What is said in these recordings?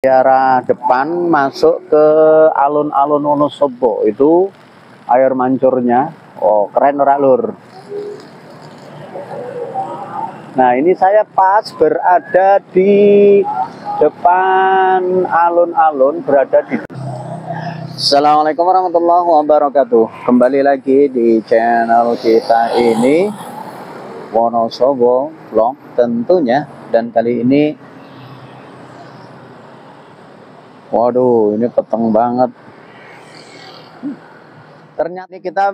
Arah depan masuk ke alun-alun Wonosobo itu air mancurnya. Oh, keren ora lur. Nah, ini saya pas berada di depan alun-alun, berada di Assalamualaikum warahmatullahi wabarakatuh. Kembali lagi di channel kita ini Wonosobo Vlog tentunya, dan kali ini waduh, ini peteng banget. Ternyata kita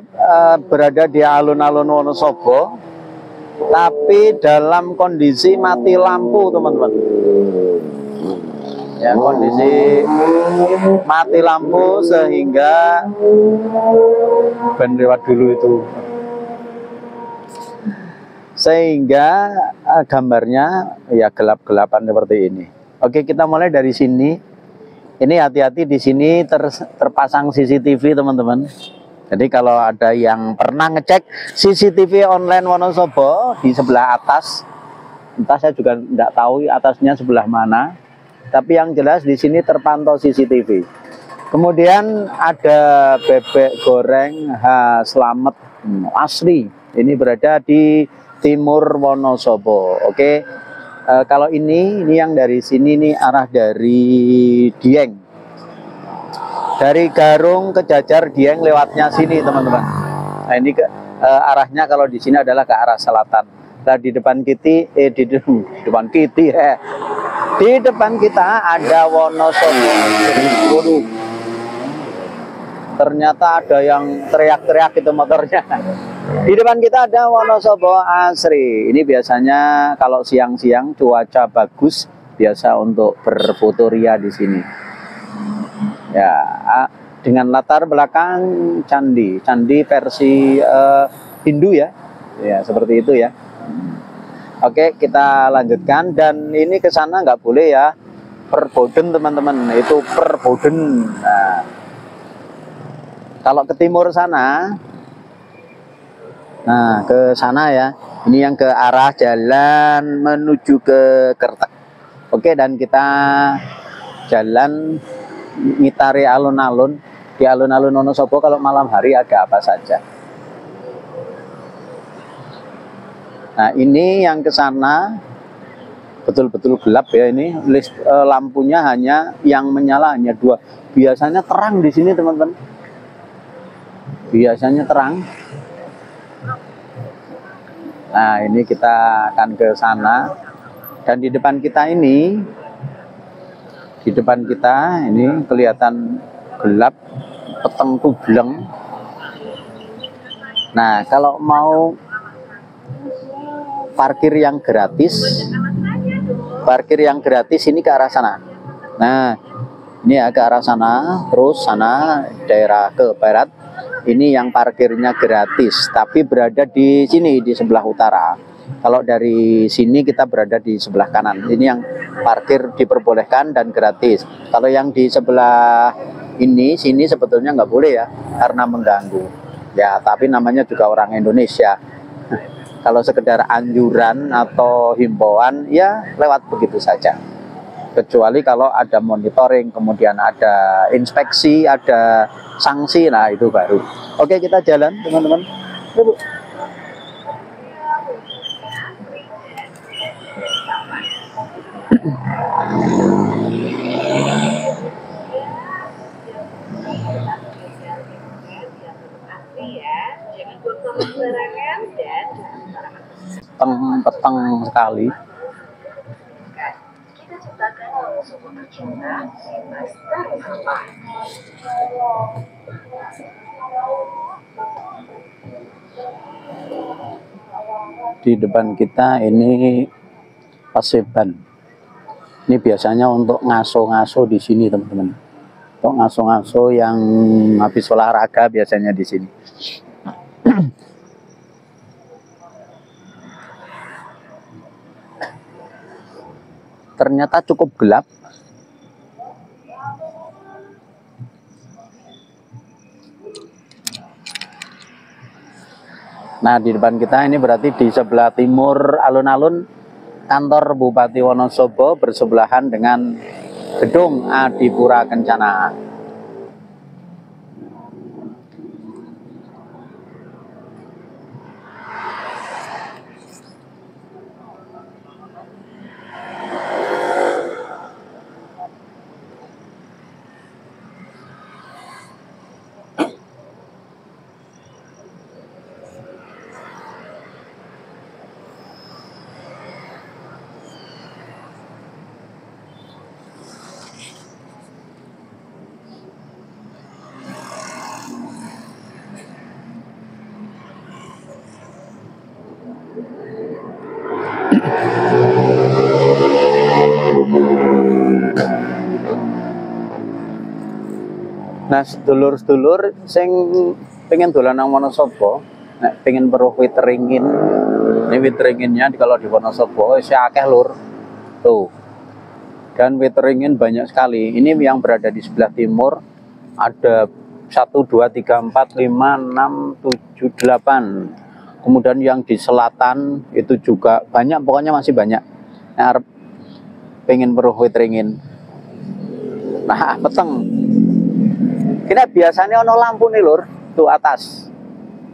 berada di alun-alun Wonosobo, tapi dalam kondisi mati lampu, teman-teman. Ya, kondisi mati lampu sehingga ben lewat dulu itu. Sehingga gambarnya ya gelap-gelapan seperti ini. Oke, kita mulai dari sini. Ini hati-hati, di sini terpasang CCTV, teman-teman. Jadi kalau ada yang pernah ngecek CCTV online Wonosobo di sebelah atas, entah saya juga tidak tahu atasnya sebelah mana, tapi yang jelas di sini terpantau CCTV. Kemudian ada bebek goreng Slamet asli. Ini berada di timur Wonosobo. Oke. Kalau ini yang dari sini nih, arah dari Dieng, dari Garung ke Jajar Dieng lewatnya sini, teman-teman. Nah, ini arahnya kalau di sini adalah ke arah selatan. Nah, di depan kita ada Wonosobo. Waduh, ternyata ada yang teriak-teriak itu motornya. Di depan kita ada Wonosobo asri. Ini biasanya kalau siang-siang cuaca bagus, biasa untuk berfotoria di sini. Ya, dengan latar belakang candi versi Hindu ya. Ya, seperti itu ya. Oke, kita lanjutkan, dan ini ke sana nggak boleh ya. Perboden, teman-teman, itu Perboden. Nah, kalau ke timur sana, nah, ke sana ya. Ini yang ke arah jalan menuju ke Kertek. Oke, dan kita jalan ngitari alun-alun. Di alun-alun Wonosobo kalau malam hari ada apa saja. Nah, ini yang ke sana betul-betul gelap ya. Ini lampunya hanya yang menyala hanya 2. Biasanya terang di sini, teman-teman. Biasanya terang. Nah, ini kita akan ke sana, dan di depan kita ini kelihatan gelap, peteng kubleng. Nah, kalau mau parkir yang gratis ini ke arah sana. Nah, ini ke arah sana, terus sana daerah ke barat. Ini yang parkirnya gratis, tapi berada di sini di sebelah utara. Kalau dari sini kita berada di sebelah kanan. Ini yang parkir diperbolehkan dan gratis. Kalau yang di sebelah sini sebetulnya nggak boleh ya, karena mengganggu. Ya, tapi namanya juga orang Indonesia. Kalau sekedar anjuran atau himbauan ya lewat begitu saja. Kecuali kalau ada monitoring, kemudian ada inspeksi, ada sanksi, nah itu baru. Oke, kita jalan, teman-teman. Peteng sekali. Di depan kita ini Paseban. Ini biasanya untuk ngaso-ngaso di sini, teman-teman. Untuk ngaso-ngaso yang habis olahraga biasanya di sini. Ternyata cukup gelap. Nah, di depan kita ini berarti di sebelah timur alun-alun kantor Bupati Wonosobo bersebelahan dengan Gedung Adipura Kencana. Nah, sedulur-sedulur sing pengen dolan nang Wonosobo, nek pengen weruh wit ringin. Ini wit ringinnya kalau di Wonosobo wis akeh lur. Tuh. Dan wit ringin banyak sekali. Ini yang berada di sebelah timur ada 1 2 3 4 5 6 7 8. Kemudian yang di selatan itu juga banyak, pokoknya masih banyak. Nah, pengen weruh wit ringin. Nah, peteng. Ini biasanya ono lampu nih lur, tuh atas.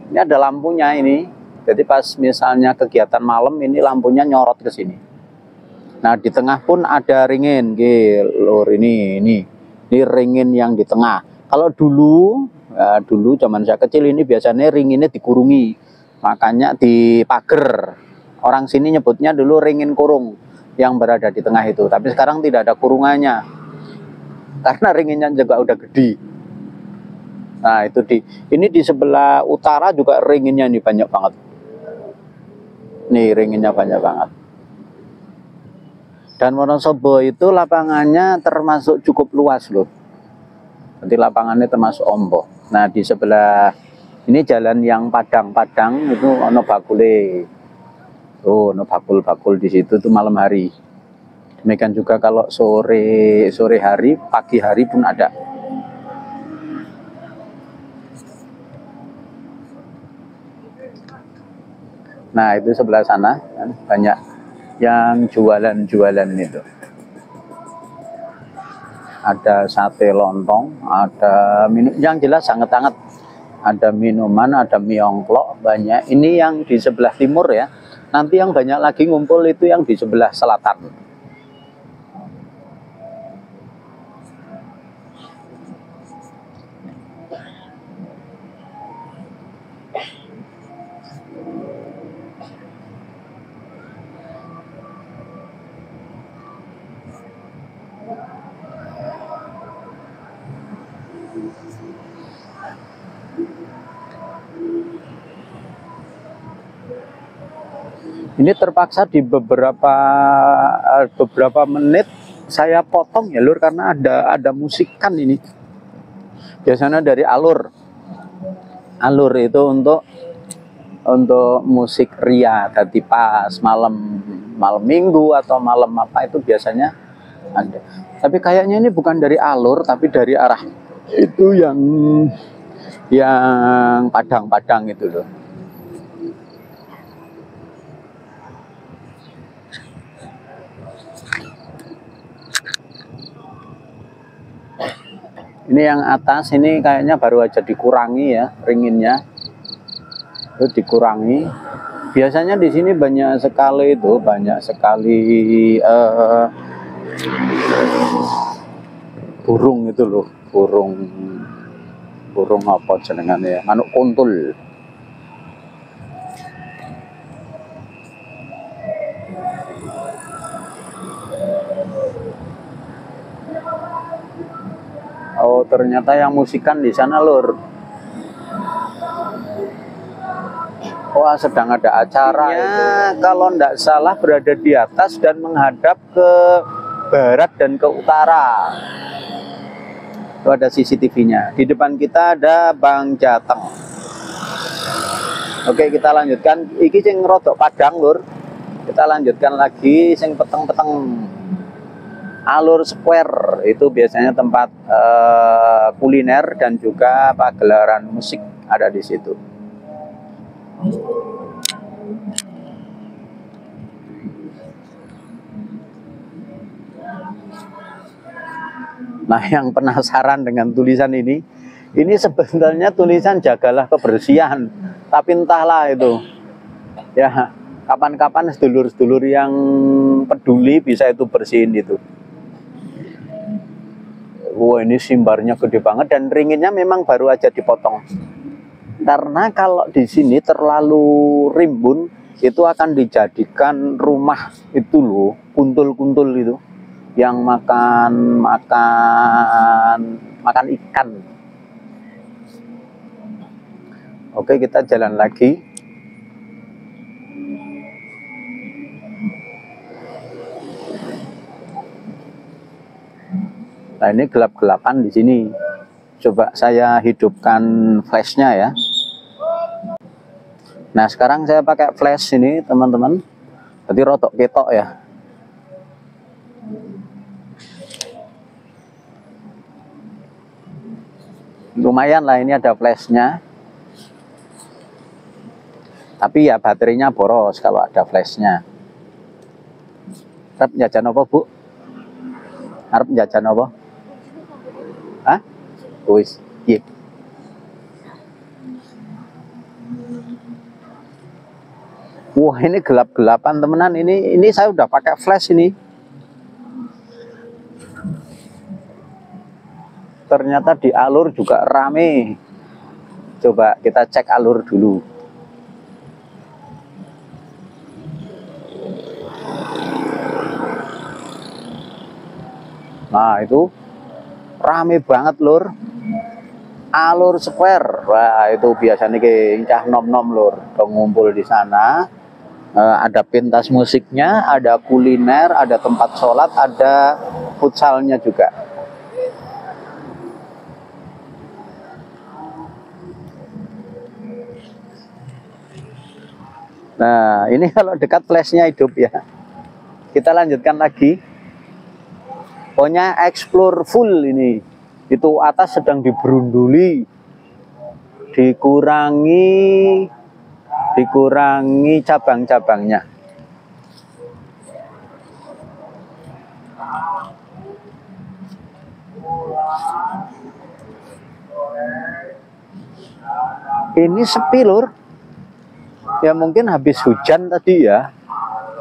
Ini ada lampunya ini. Jadi pas misalnya kegiatan malam ini lampunya nyorot ke sini. Nah di tengah pun ada ringin, lur ini ringin yang di tengah. Kalau dulu, ya dulu zaman saya kecil ini biasanya ringinnya dikurungi, makanya di pagar. Orang sini nyebutnya dulu ringin kurung yang berada di tengah itu. Tapi sekarang tidak ada kurungannya, karena ringinnya juga udah gede. Nah itu ini di sebelah utara juga ringinnya ini banyak banget. Nih ringinnya banyak banget. Dan Wonosobo itu lapangannya termasuk cukup luas loh. Jadi lapangannya termasuk ombo. Nah di sebelah ini jalan yang padang-padang itu ono bakule. Oh, ono bakul-bakul di situ tuh malam hari. Demikian juga kalau sore hari, pagi hari pun ada. Nah itu sebelah sana kan, banyak yang jualan-jualan itu. Ada sate lontong, ada minum, yang jelas sangat hangat. Ada minuman, ada mie ongklok, banyak. Ini yang di sebelah timur ya. Nanti yang banyak lagi ngumpul itu yang di sebelah selatan. Ini terpaksa di beberapa menit saya potong ya lur, karena ada musikan ini. Biasanya dari alur itu untuk musik ria. Tadi pas malam minggu atau malam apa itu biasanya ada. Tapi kayaknya ini bukan dari alur, tapi dari arah itu yang padang-padang itu loh. Ini yang atas ini kayaknya baru aja dikurangi ya ringinnya, itu dikurangi. Biasanya di sini banyak sekali burung itu loh, burung apa jenengannya ya, manuk kuntul. Oh ternyata yang musikan di sana lur. Wah sedang ada acara itu. Kalau tidak salah berada di atas dan menghadap ke barat dan ke utara. Itu ada CCTV-nya. Di depan kita ada Bang Jateng. Oke kita lanjutkan. Iki sing rodok padang lur. Kita lanjutkan lagi sing peteng-peteng. Alur Square itu biasanya tempat kuliner dan juga pagelaran musik ada di situ. Nah, yang penasaran dengan tulisan ini sebenarnya tulisan jagalah kebersihan, tapi entahlah itu. Ya, kapan-kapan sedulur-sedulur yang peduli bisa itu bersihin itu. Wah, ini simbarnya gede banget dan ringinnya memang baru aja dipotong. Karena kalau di sini terlalu rimbun, itu akan dijadikan rumah itu loh, kuntul-kuntul itu yang makan ikan. Oke, kita jalan lagi. Nah, ini gelap-gelapan di sini. Coba saya hidupkan flashnya ya. Nah, sekarang saya pakai flash ini, teman-teman. Jadi rotok ketok ya. Lumayan lah, ini ada flashnya. Tapi ya baterainya boros kalau ada flashnya. Arep jajan apa, Bu? Arep jajan apa? Hah? Wis, iya. Wah, ini gelap-gelapan temenan. Ini saya udah pakai flash ini. Ternyata di alur juga rame. Coba kita cek alur dulu. Nah, itu rame banget lur. Alur square. Wah, itu biasanya kayak cah nom-nom lur, ngumpul di sana. Ada pentas musiknya, ada kuliner, ada tempat sholat, ada futsalnya juga. Nah, ini kalau dekat flashnya hidup ya. Kita lanjutkan lagi. Pokoknya explore full ini. Itu atas sedang diberunduli, dikurangi cabang-cabangnya. Ini sepi lur. Ya mungkin habis hujan tadi ya.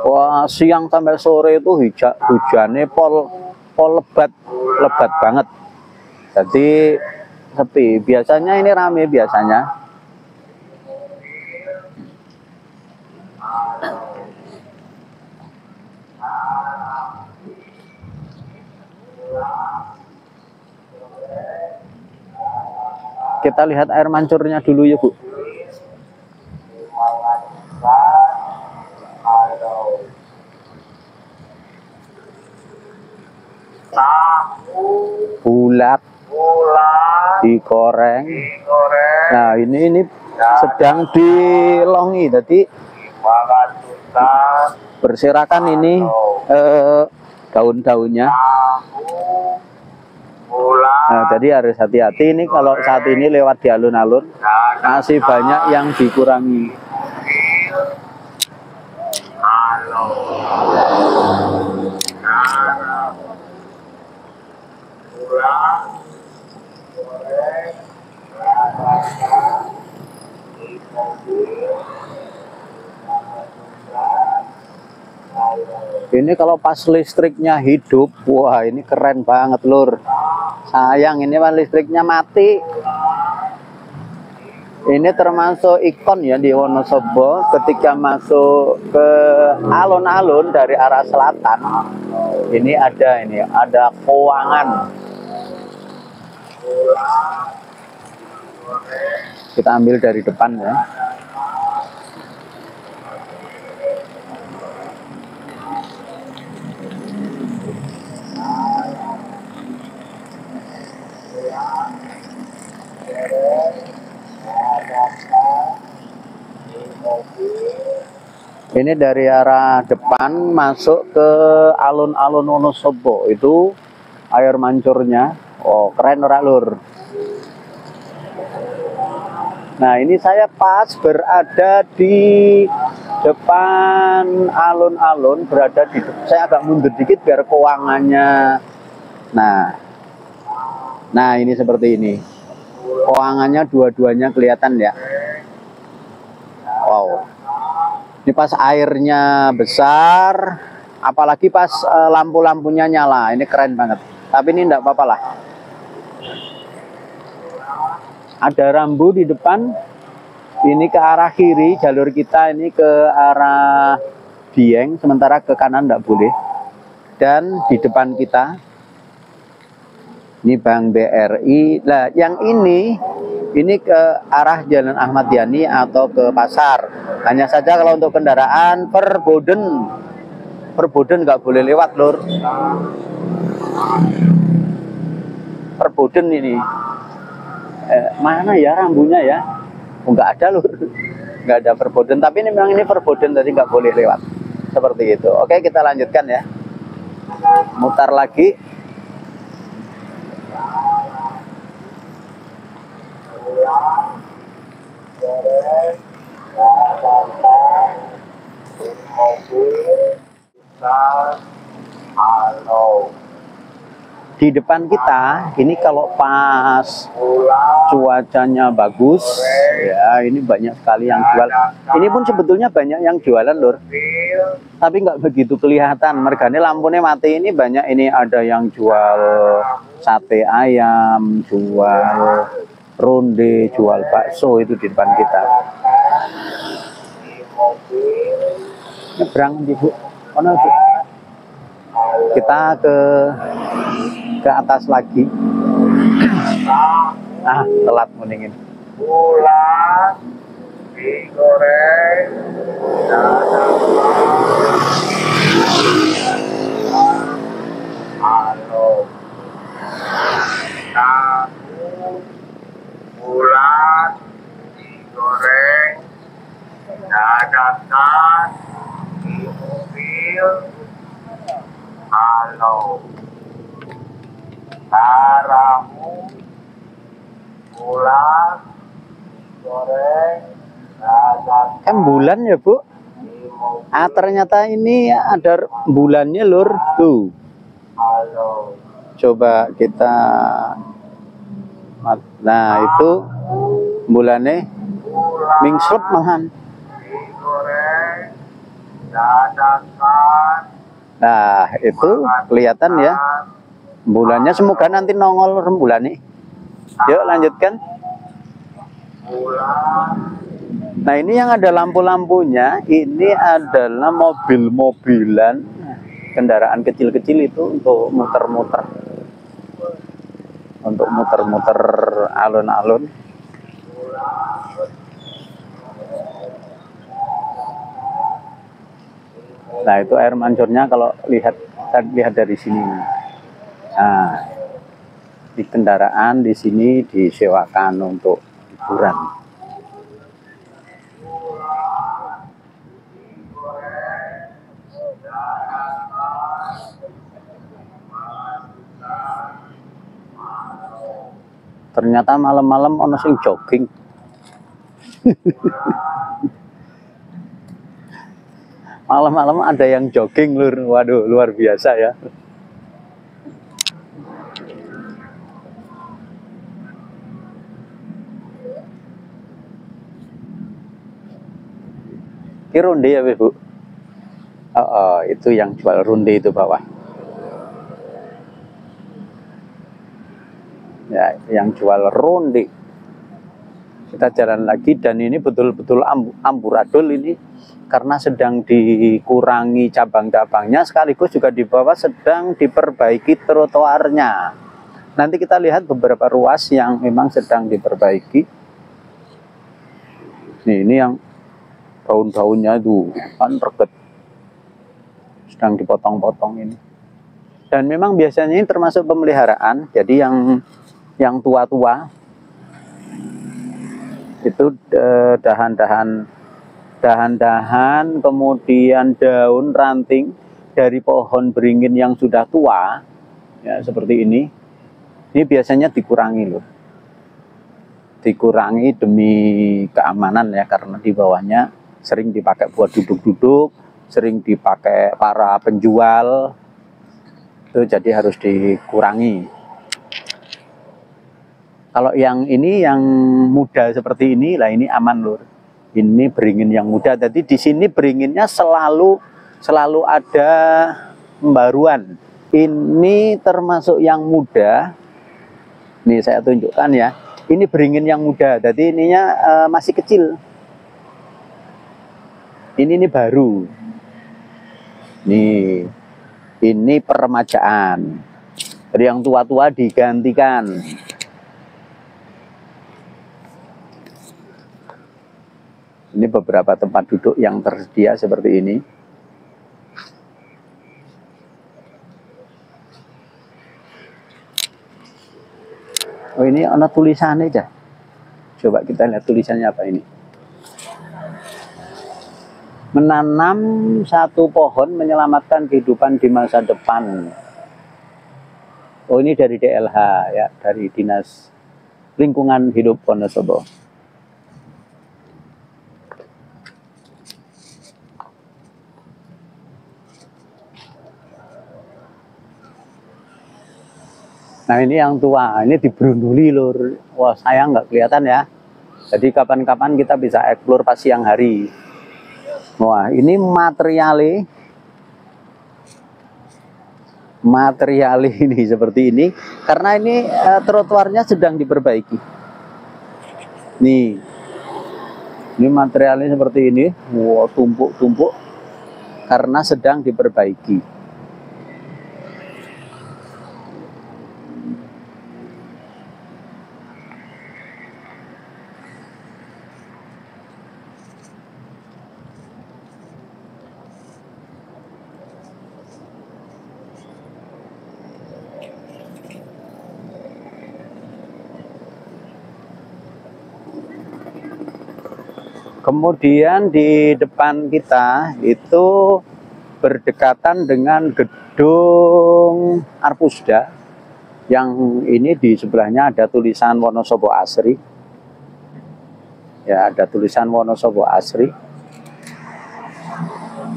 Wah, siang sampai sore itu hujannya pol lebat banget. Jadi sepi. Biasanya ini rame biasanya. Kita lihat air mancurnya dulu ya, Bu. Bulat digoreng. Nah, ini sedang dilongi, jadi berserakan ini daun-daunnya. Nah, jadi harus hati-hati ini kalau saat ini lewat di alun-alun masih banyak yang dikurangi. Ini kalau pas listriknya hidup, wah ini keren banget lur. Sayang ini pas listriknya mati. Ini termasuk ikon ya di Wonosobo ketika masuk ke alun-alun dari arah selatan. Ini ada Kowangan. Kita ambil dari depan ya. Ini dari arah depan masuk ke alun-alun Wonosobo, itu air mancurnya. Oh, keren ora lur. Nah, ini saya pas berada di depan alun-alun, saya agak mundur dikit biar keuangannya. Nah, Nah, ini seperti ini. Poangannya dua-duanya kelihatan ya. Wow. Ini pas airnya besar, apalagi pas lampu-lampunya nyala. Ini keren banget. Tapi ini enggak apa-apa lah. Ada rambu di depan. Ini ke arah kiri, jalur kita ini ke arah Dieng, sementara ke kanan enggak boleh. Dan di depan kita ini Bank BRI. Nah, yang ini ke arah Jalan Ahmad Yani atau ke pasar. Hanya saja kalau untuk kendaraan Perboden nggak boleh lewat, lur. Perboden ini. Mana ya rambunya ya? Oh, nggak ada, lur. Nggak ada Perboden. Tapi ini memang ini Perboden, tadi nggak boleh lewat. Seperti itu. Oke, kita lanjutkan ya. Mutar lagi. Di depan kita ini kalau pas cuacanya bagus ya, ini banyak sekali yang jual. Ini pun sebetulnya banyak yang jualan, lur, tapi nggak begitu kelihatan. Mergane lampunya mati. Ini banyak, ini ada yang jual sate ayam, jual ronde, jual bakso. Itu di depan kita. Nyebrang di Bu. Oh, no, Bu. Kita ke atas lagi. Telat meningin. Pulang digoreng halo tahu bulan digoreng dadakan di mobil halo taramu bulan goreng dadakan Bulan ya, Bu. Ternyata ini ada bulannya, lur. Tuh. halo Coba kita. Nah, itu bulannya mingslep mahan. digoreng dadakan. Nah, itu kelihatan ya. Bulannya semoga nanti nongol rembulan nih. Yuk lanjutkan. Nah, ini yang ada lampu-lampunya, ini adalah mobil-mobilan, kendaraan kecil-kecil itu untuk muter-muter. Untuk muter-muter alun-alun. Nah, itu air mancurnya kalau lihat dari sini. Nah, di kendaraan di sini disewakan untuk hiburan. Ternyata malam-malam ono sing jogging. Malam-malam ada yang jogging, lur. Waduh, luar biasa ya. Ini ronde ya, Bu? Itu yang jual ronde itu bawah. Ya, yang jual ronde. Kita jalan lagi dan ini betul-betul amburadul ini karena sedang dikurangi cabang-cabangnya, sekaligus juga di bawah sedang diperbaiki trotoarnya. Nanti kita lihat beberapa ruas yang memang sedang diperbaiki. Nih, ini yang daun-daunnya itu kan reget, sedang dipotong-potong ini. Dan memang biasanya ini termasuk pemeliharaan, jadi yang tua-tua itu dahan-dahan, kemudian daun ranting dari pohon beringin yang sudah tua ya, seperti ini biasanya dikurangi, loh. Dikurangi demi keamanan ya, karena di bawahnya sering dipakai buat duduk-duduk, sering dipakai para penjual, itu jadi harus dikurangi. Kalau yang ini yang muda seperti ini, lah ini aman lur. Ini beringin yang muda. Jadi di sini beringinnya selalu ada pembaruan. Ini termasuk yang muda. Nih saya tunjukkan ya. Ini beringin yang muda. Jadi ininya masih kecil. Ini baru. Nih, ini peremajaan. Jadi yang tua-tua digantikan. Ini beberapa tempat duduk yang tersedia seperti ini. Oh, ini ada tulisannya aja. Coba kita lihat tulisannya apa ini. Menanam satu pohon menyelamatkan kehidupan di masa depan. Oh, ini dari DLH ya, dari Dinas Lingkungan Hidup Wonosobo. Nah, ini yang tua, ini diberunduli lur. Wah, sayang nggak kelihatan ya. Jadi kapan-kapan kita bisa eksplor pas siang hari. Wah, ini materialnya ini seperti ini karena ini trotoarnya sedang diperbaiki. Nih, ini materialnya seperti ini. Wow, tumpuk-tumpuk karena sedang diperbaiki. Kemudian di depan kita itu berdekatan dengan gedung Arpusda. Yang ini di sebelahnya ada tulisan Wonosobo Asri. Ya, ada tulisan Wonosobo Asri.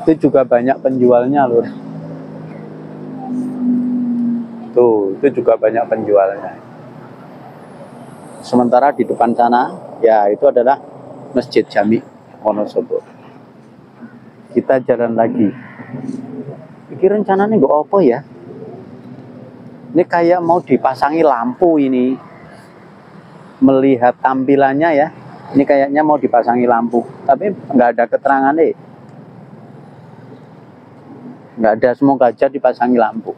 Itu juga banyak penjualnya lur. Tuh, itu juga banyak penjualnya. Sementara di depan sana, ya itu adalah Masjid Jami Wonosobo. Kita jalan lagi. Ini rencananya nggak apa ya? Ini kayak mau dipasangi lampu ini. Melihat tampilannya ya, ini kayaknya mau dipasangi lampu. Tapi nggak ada keterangan deh. Nggak ada, semoga aja dipasangi lampu.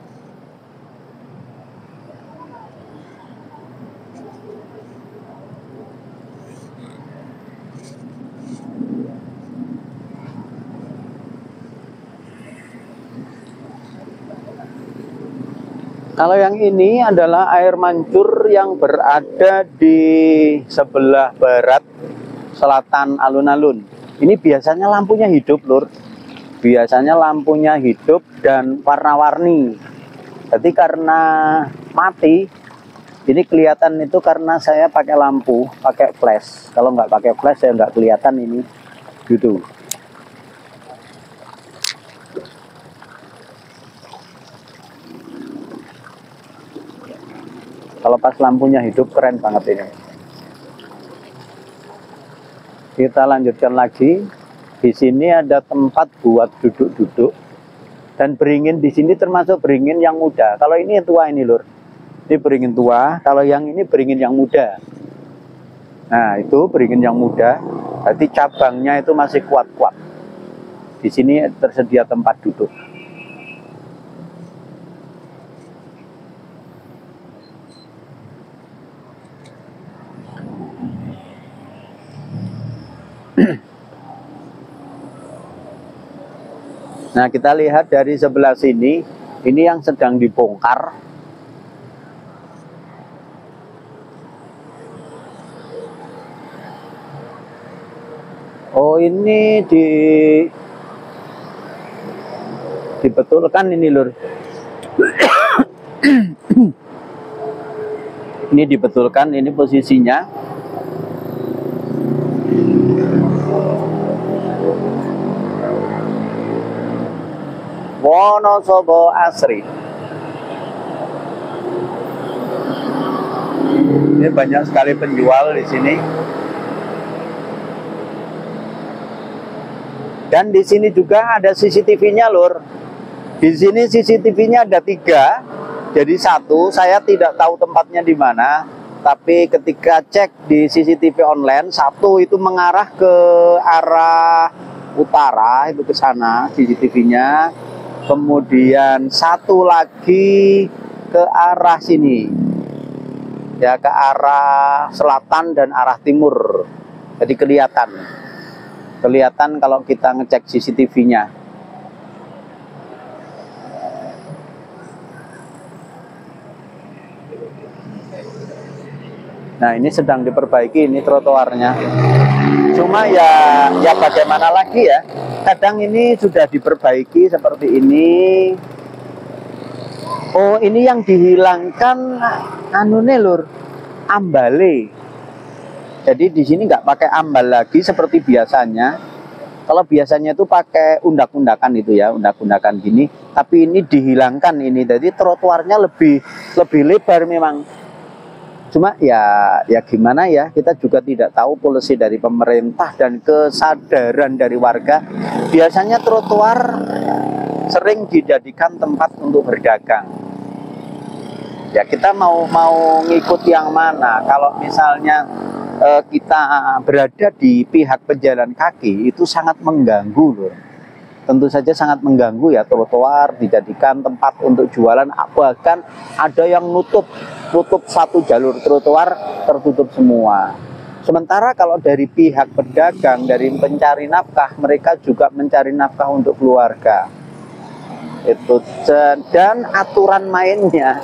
Kalau yang ini adalah air mancur yang berada di sebelah barat selatan alun-alun. Ini biasanya lampunya hidup lur. Biasanya lampunya hidup dan warna-warni. Jadi karena mati, ini kelihatan itu karena saya pakai lampu, pakai flash. Kalau nggak pakai flash saya nggak kelihatan ini, gitu. Kalau pas lampunya hidup keren banget ini. Kita lanjutkan lagi. Di sini ada tempat buat duduk-duduk. Dan beringin di sini termasuk beringin yang muda. Kalau ini yang tua ini lur. Ini beringin tua. Kalau yang ini beringin yang muda. Nah, itu beringin yang muda. Berarti cabangnya itu masih kuat-kuat. Di sini tersedia tempat duduk. Nah, kita lihat dari sebelah sini, ini yang sedang dibongkar. Oh, ini dibetulkan ini lur. Ini dibetulkan, ini posisinya. Wonosobo Asri. Ini banyak sekali penjual di sini. Dan di sini juga ada CCTV-nya, Lur. Di sini CCTV-nya ada 3. Jadi satu, saya tidak tahu tempatnya di mana. Tapi ketika cek di CCTV online, satu itu mengarah ke arah utara, itu ke sana CCTV-nya. Kemudian satu lagi ke arah sini. Ya, ke arah selatan dan arah timur. Jadi kelihatan kalau kita ngecek CCTV-nya. Nah, ini sedang diperbaiki ini trotoarnya. Cuma ya bagaimana lagi ya? Kadang ini sudah diperbaiki seperti ini. Oh, ini yang dihilangkan anune, Lur, ambale. Jadi di sini nggak pakai ambal lagi seperti biasanya. Kalau biasanya itu pakai undak-undakan itu ya, undak-undakan gini. Tapi ini dihilangkan ini. Jadi trotoarnya lebih lebar memang. Cuma ya gimana ya, kita juga tidak tahu polisi dari pemerintah dan kesadaran dari warga. Biasanya trotoar sering dijadikan tempat untuk berdagang. Ya kita mau ngikut yang mana? Kalau misalnya kita berada di pihak pejalan kaki, itu sangat mengganggu loh. Tentu saja sangat mengganggu ya, trotoar dijadikan tempat untuk jualan, bahkan ada yang nutup satu jalur trotoar, tertutup semua. Sementara kalau dari pihak pedagang, dari pencari nafkah, mereka juga mencari nafkah untuk keluarga. Itu. Dan aturan mainnya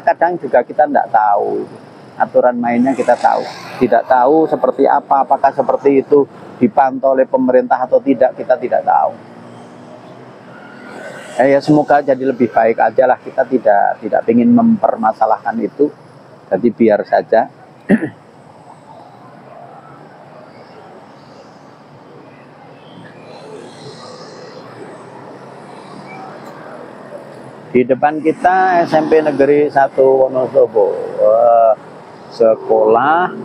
kadang juga kita tidak tahu. Aturan mainnya kita tidak tahu seperti apa, apakah seperti itu dipantau oleh pemerintah atau tidak, kita tidak tahu. Ya semoga jadi lebih baik aja lah, kita tidak ingin mempermasalahkan itu, jadi biar saja. Di depan kita SMP Negeri 1 Wonosobo, sekolah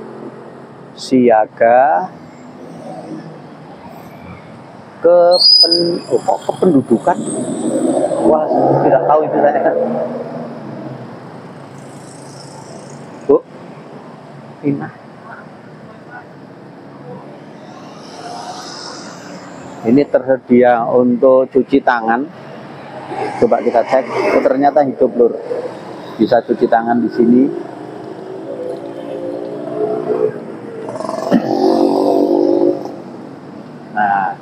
siaga kependudukan. Wah, tidak tahu itu saya. Bu, ini tersedia untuk cuci tangan. Coba kita cek. Oh, ternyata hidup, Lur. Bisa cuci tangan di sini. Nah,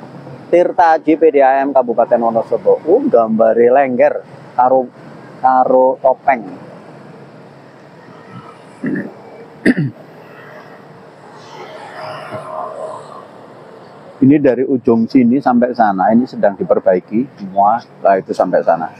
Tirta Haji PDAM Kabupaten Wonosobo. Gambare lengger karo topeng. Ini dari ujung sini sampai sana, ini sedang diperbaiki semua, lah itu sampai sana.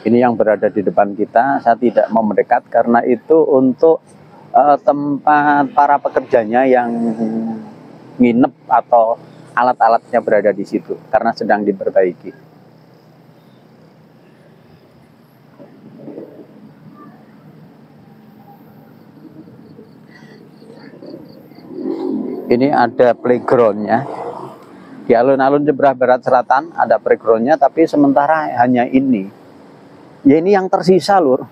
Ini yang berada di depan kita, saya tidak mau mendekat karena itu untuk tempat para pekerjanya yang nginep atau alat-alatnya berada di situ karena sedang diperbaiki. Ini ada playgroundnya. Di alun-alun Jemberah Barat Selatan ada playgroundnya, tapi sementara hanya ini. Ya ini yang tersisa, Lur.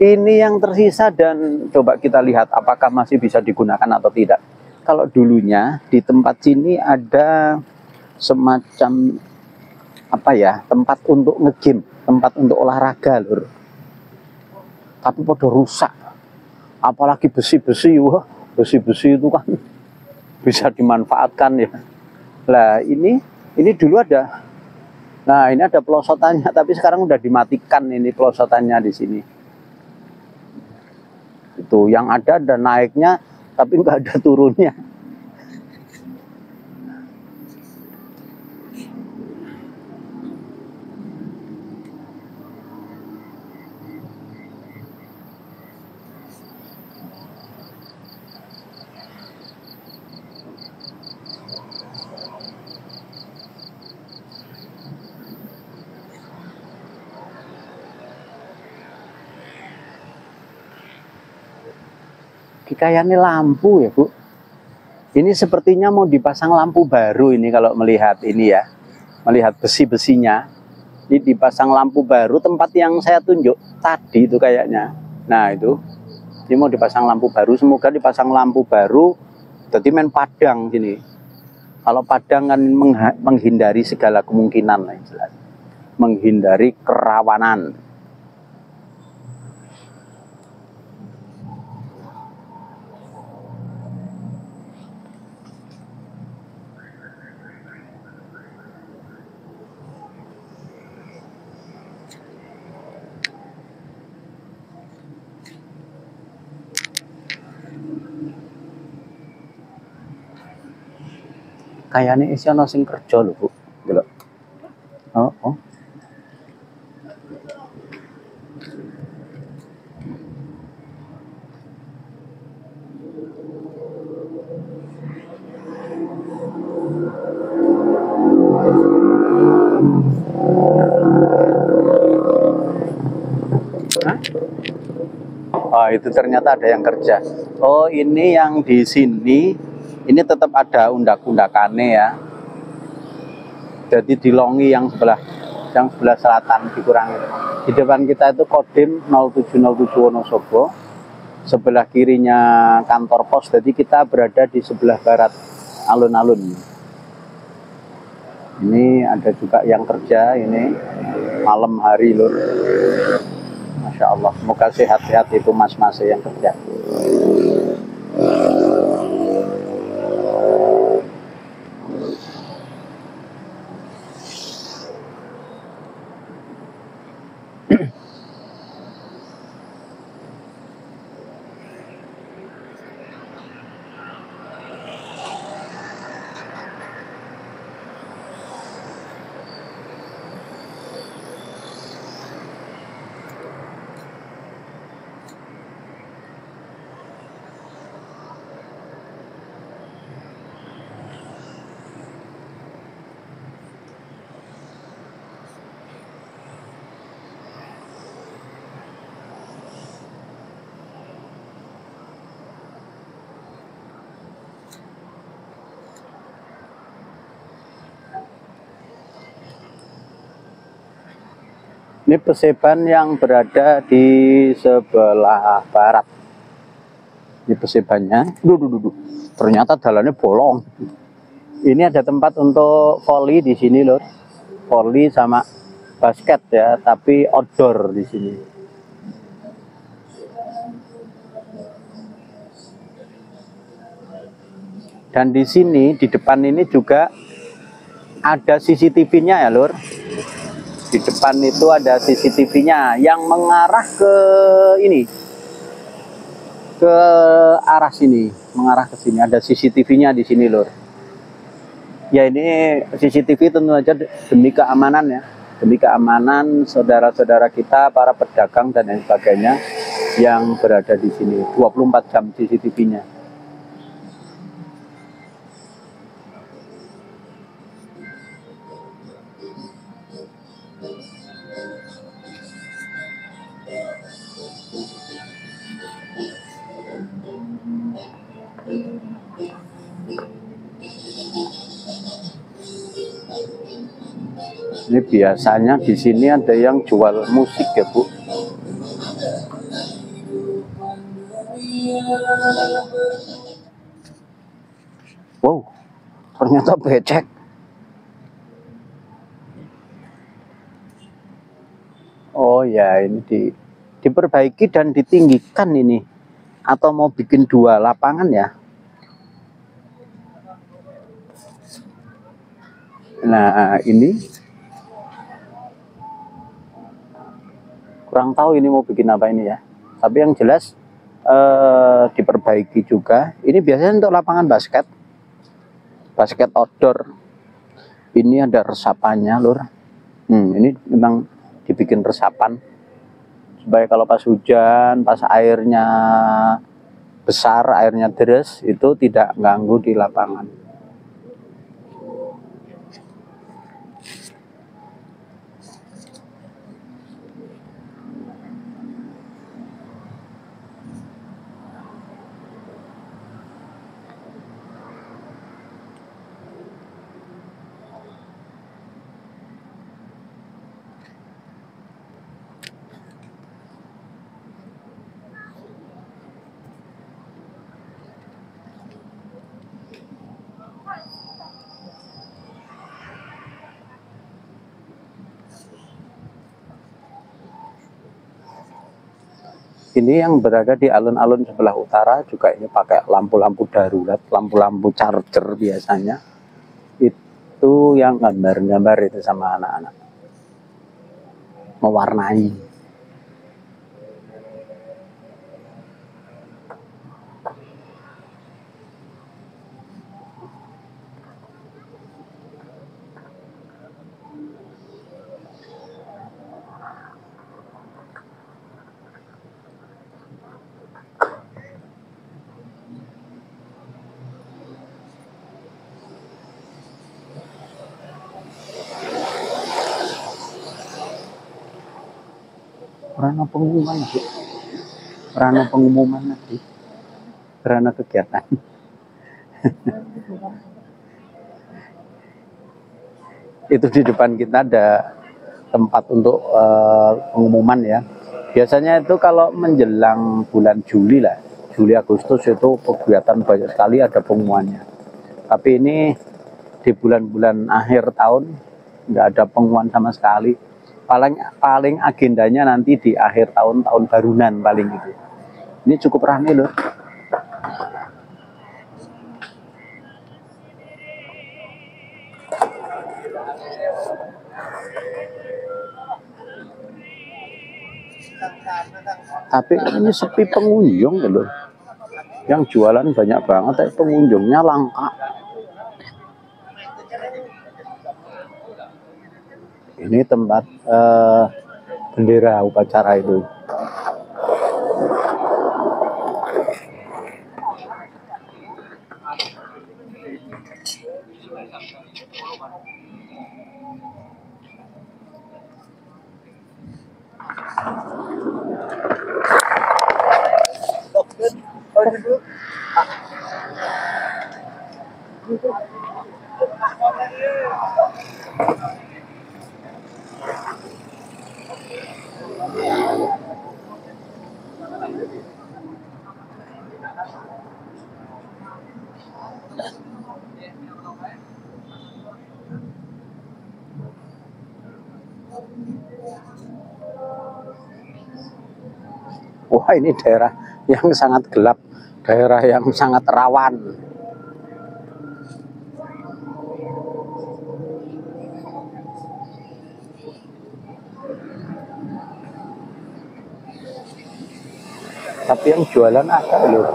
Ini yang tersisa dan coba kita lihat apakah masih bisa digunakan atau tidak. Kalau dulunya di tempat sini ada semacam apa ya, tempat untuk nge-gym, tempat untuk olahraga, Lur. Tapi pada rusak. Apalagi besi-besi, wah, besi-besi itu kan bisa dimanfaatkan ya. Lah ini dulu ada. Nah, ini ada pelosotannya, tapi sekarang udah dimatikan ini pelosotannya di sini. Itu yang ada naiknya, tapi nggak ada turunnya. kayaknya lampu ya Bu. Ini sepertinya mau dipasang lampu baru ini kalau melihat ini ya. Melihat besi-besinya. Ini dipasang lampu baru tempat yang saya tunjuk tadi itu kayaknya. Nah itu. Ini mau dipasang lampu baru. Semoga dipasang lampu baru. Jadi main padang sini. Kalau padang kan menghindari segala kemungkinan lah jelas. Menghindari kerawanan. Kayaknya isi ono sing kerja lho Bu. Delok. Oh, oh. Hah? Oh, itu ternyata ada yang kerja. Oh, ini yang di sini ini tetap ada undak-undakannya ya. Jadi di Longi yang sebelah selatan dikurangi. Di depan kita itu Kodim 0707 Wonosobo. Sebelah kirinya kantor pos. Jadi kita berada di sebelah barat alun-alun. Ini ada juga yang kerja ini malam hari lur. Masya Allah. Semoga sehat-sehat itu mas-mas yang kerja. Ini Peseban yang berada di sebelah barat. Ini Pesebannya. Duh. Ternyata jalannya bolong. Ini ada tempat untuk volley di sini, lor. Volley sama basket ya, tapi outdoor di sini. Dan di sini di depan ini juga ada CCTV-nya ya, lor. Di depan itu ada CCTV-nya yang mengarah ke ini, ke arah sini, mengarah ke sini. Ada CCTV-nya di sini, lor. Ya ini CCTV tentu saja demi keamanan ya, demi keamanan saudara-saudara kita, para pedagang dan lain sebagainya yang berada di sini. 24 jam CCTV-nya. Ini biasanya di sini ada yang jual musik ya Bu. Wow, ternyata becek. Oh ya, ini diperbaiki dan ditinggikan ini. Atau mau bikin 2 lapangan ya. Nah, ini kurang tahu ini mau bikin apa ini ya. Tapi yang jelas diperbaiki juga. Ini biasanya untuk lapangan basket. Basket outdoor. Ini ada resapannya, lur. Ini memang dibikin resapan supaya kalau pas hujan, pas airnya besar, airnya deras, itu tidak ganggu di lapangan. Ini yang berada di alun-alun sebelah utara juga ini pakai lampu-lampu darurat, lampu-lampu charger biasanya. Itu yang gambar-gambar itu sama anak-anak. Mewarnai. Rana pengumuman Bu. Rana pengumuman nanti. Rana kegiatan. Itu di depan kita ada tempat untuk pengumuman ya. Biasanya itu kalau menjelang bulan Juli lah, Juli Agustus itu kegiatan banyak sekali ada pengumumannya. Tapi ini di bulan-bulan akhir tahun nggak ada pengumuman sama sekali. Paling agendanya nanti di akhir tahun, tahun barunan paling gitu. Ini cukup ramai loh. Tapi ini sepi pengunjung loh. Yang jualan banyak banget, tapi pengunjungnya langka. Ini tempat bendera upacara itu. Wah, ini daerah yang sangat gelap, daerah yang sangat rawan. Tapi yang jualan ada loh.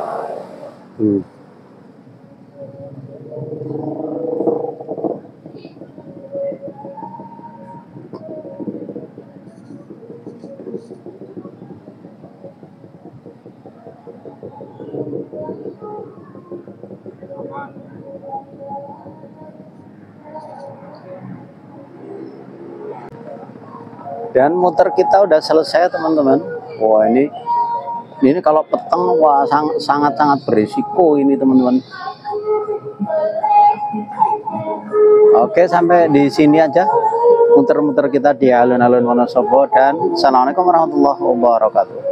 Dan muter kita udah selesai teman-teman. Wah, ini kalau peteng wah sangat-sangat berisiko ini teman-teman. Oke, sampai di sini aja muter-muter kita di alun-alun Wonosobo, dan assalamualaikum warahmatullahi wabarakatuh.